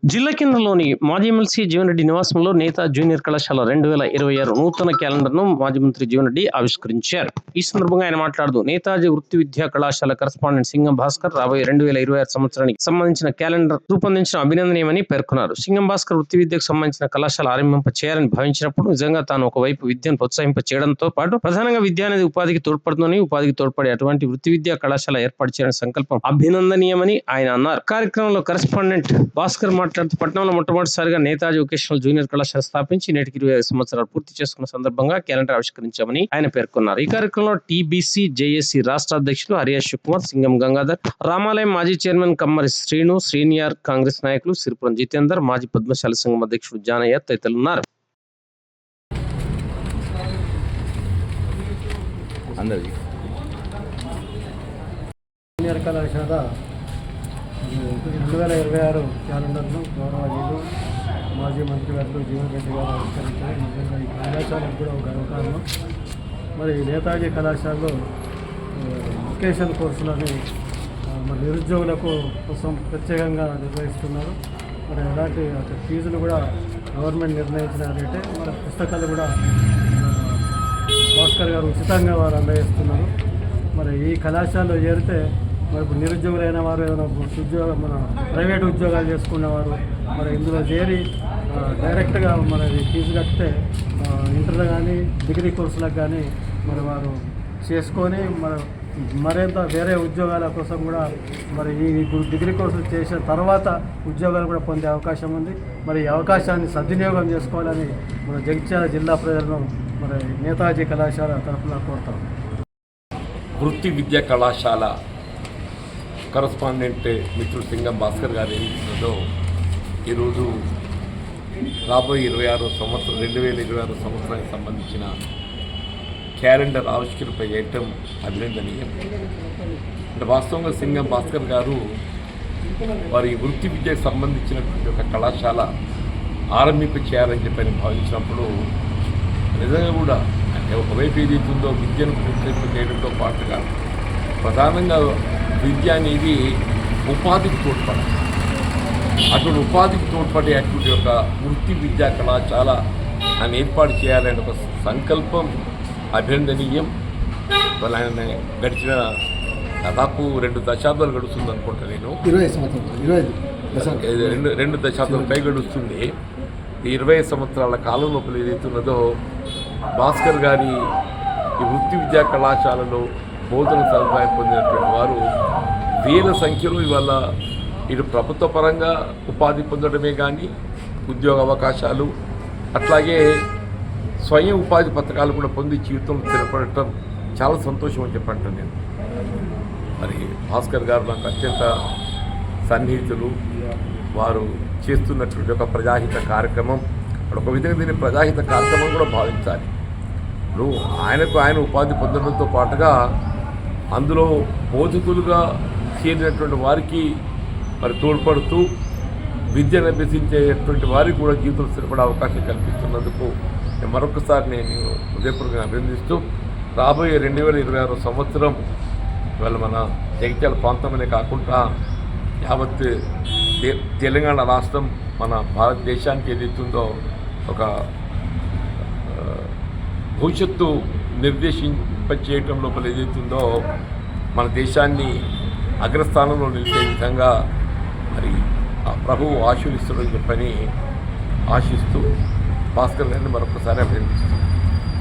జిల్లా కేంద్రంలోని మాజీ ఎమ్మెల్సీ జీవన్ రెడ్డి నివాసంలో నేత జూనియర్ కళాశాల 2026 నూతన క్యాలెండర్ను మాజీ మంత్రి జీవన్ రెడ్డి ఆవిష్కరించారు. ఈ సందర్భంగా ఆయన మాట్లాడుతూ నేతాజీ వృత్తి విద్యా కళాశాల కరెస్పాండెంట్ సింగం భాస్కర్ రాబోయే 2026 సంవత్సరానికి సంబంధించిన క్యాలెండర్ రూపొందించడం అభినందనీయమని పేర్కొన్నారు. సింగం భాస్కర్ వృత్తి విద్యకు సంబంధించిన కళాశాల ఆరంభింప చేయాలని భావించినప్పుడు నిజంగా తాను ఒకవైపు విద్యను ప్రోత్సహింప చేయడంతో పాటు ప్రధానంగా విద్య అనేది ఉపాధికి తోడ్పడుతుందని, ఉపాధికి తోడ్పడే అటువంటి వృత్తి విద్యా కళాశాల ఏర్పాటు చేయాలని సంకల్పం అభినందనీయమని ఆయన అన్నారు. కార్యక్రమంలో కరెస్పాండెంట్ భాస్కర్ మాట్లాడుతూ పట్టణంలో మొట్టమొదటిసారిగా నేతాజీ వొకేషనల్ జూనియర్ కళాశాల స్థాపించి నేటికి 25 సంవత్సరాలు పూర్తి చేసుకున్న సందర్భంగా క్యాలెండర్ ఆవిష్కరించామని ఆయన పేర్కొన్నారు. ఈ కార్యక్రమంలో టీబీసీ జేఏసీ రాష్ట్ర అధ్యక్షులు హరియాష్ కుమార్, సింగం గంగాధర్, రామాలయం మాజీ చైర్మన్ కమ్మరి శ్రీను, శ్రీనియర్ కాంగ్రెస్ నాయకులు సిరిపురం జితేందర్, మాజీ పద్మశాలి సంఘం అధ్యక్షుడు జానయ్య తదితరులున్నారు. జూనియర్ కళాశాల 2026 క్యాలెండర్ను గౌరవనీయులు మాజీ మంత్రి గారు జీవన్ రెడ్డి గారు ఆవిష్కరించారు. నిజంగా ఈ కళాశాలకు కూడా ఒక గర్వకారణం. మరి నేతాజీ కళాశాలలో వొకేషనల్ కోర్సులని మరి నిరుద్యోగులకు కోసం ప్రత్యేకంగా నిర్వహిస్తున్నారు. మరి అలాంటి ఫీజులు కూడా గవర్నమెంట్ నిర్ణయించిన రేటే, మన పుస్తకాలు కూడా భాస్కర్ గారు ఉచితంగా వారు అందజేస్తున్నారు. మరి ఈ కళాశాలలో చేరితే మరి ఇప్పుడు నిరుద్యోగులైన వారు, ఏదైనా మన ప్రైవేట్ ఉద్యోగాలు చేసుకునేవారు మరి ఇందులో చేరి డైరెక్ట్గా మనది ఫీజు కడితే ఇంటర్ కానీ డిగ్రీ కోర్సులకు కానీ మరి వారు చేసుకొని మరింత వేరే ఉద్యోగాల కోసం కూడా మరి ఈ డిగ్రీ కోర్సులు చేసిన తర్వాత ఉద్యోగాలు కూడా పొందే అవకాశం ఉంది. మరి ఈ అవకాశాన్ని సద్వినియోగం చేసుకోవాలని మన జగిత్యాల జిల్లా ప్రజలను మరి నేతాజీ కళాశాల తరఫున కోరుతాం. వృత్తి విద్యా కళాశాల కరస్పాండెంట్ మిత్రుడు సింగం భాస్కర్ గారు ఏదో ఈరోజు రాబోయే 2026 సంవత్సరానికి సంబంధించిన క్యాలెండర్ ఆవిష్కరణ చేయటం అభినందనీయం. అంటే వాస్తవంగా సింగం భాస్కర్ గారు వారి వృత్తి విద్యకు సంబంధించినటువంటి ఒక కళాశాల ఆరంభింప చేయాలని చెప్పని భావించినప్పుడు నిజంగా కూడా అంటే ఒకవైపు ఏదైతుందో విద్యను ప్రోత్సహింప చేయడంతో పాటుగా ప్రధానంగా విద్య అనేది ఉపాధికి తోడ్పడాలి. అటువంటి ఉపాధికి తోడ్పడే అటువంటి ఒక వృత్తి విద్యా కళాశాల అని ఏర్పాటు చేయాలనే ఒక సంకల్పం అభినందనీయం. వాళ్ళ ఆయన గడిచిన దాదాపు 2 దశాబ్దాలు గడుస్తుంది అనుకుంటా. నేను 2 దశాబ్దాలు పై గడుస్తుంది. ఈ 20 సంవత్సరాల కాలం లోపల ఏదైతున్నదో భాస్కర్ గారి ఈ వృత్తి విద్యా కళాశాలలో బోధన సదుపాయం పొందినటువంటి వారు వేల సంఖ్యలో ఇవాళ ఇటు ప్రభుత్వ పరంగా ఉపాధి పొందడమే కానీ ఉద్యోగ అవకాశాలు, అట్లాగే స్వయం ఉపాధి పథకాలు కూడా పొంది జీవితంలో స్థిరపడటం చాలా సంతోషం అని చెప్పంటాను నేను. మరి భాస్కర్ గారు నాకు అత్యంత సన్నిహితులు. వారు చేస్తున్నటువంటి ఒక ప్రజాహిత కార్యక్రమం, ఒక విధంగా దీన్ని ప్రజాహిత కార్యక్రమం కూడా భావించాలి. ఇప్పుడు ఆయన ఉపాధి పొందడంతో పాటుగా అందులో బోధకులుగా చేరినటువంటి వారికి మరి తోడ్పడుతూ విద్యను అభ్యసించేటువంటి వారికి కూడా జీవితంలో స్థిరపడే అవకాశం కల్పిస్తున్నందుకు మరొకసారి నేను హృదయపూర్వకంగా అభినందిస్తూ రాబోయే 2026 సంవత్సరం ఇవాళ మన జగిత్యాల ప్రాంతమనే కాకుండా యావత్ తెలంగాణ రాష్ట్రం మన భారతదేశానికి ఏదైతుందో ఒక భవిష్యత్తు నిర్దేశింపచేయటం లోపల ఏదైతుందో మన దేశాన్ని అగ్రస్థానంలో నిలిచే విధంగా మరి ఆ ప్రభువు ఆశీర్వదిస్తాడని చెప్పని ఆశిస్తూ భాస్కర్ గారిని మరొకసారి అభినందిస్తున్నాను.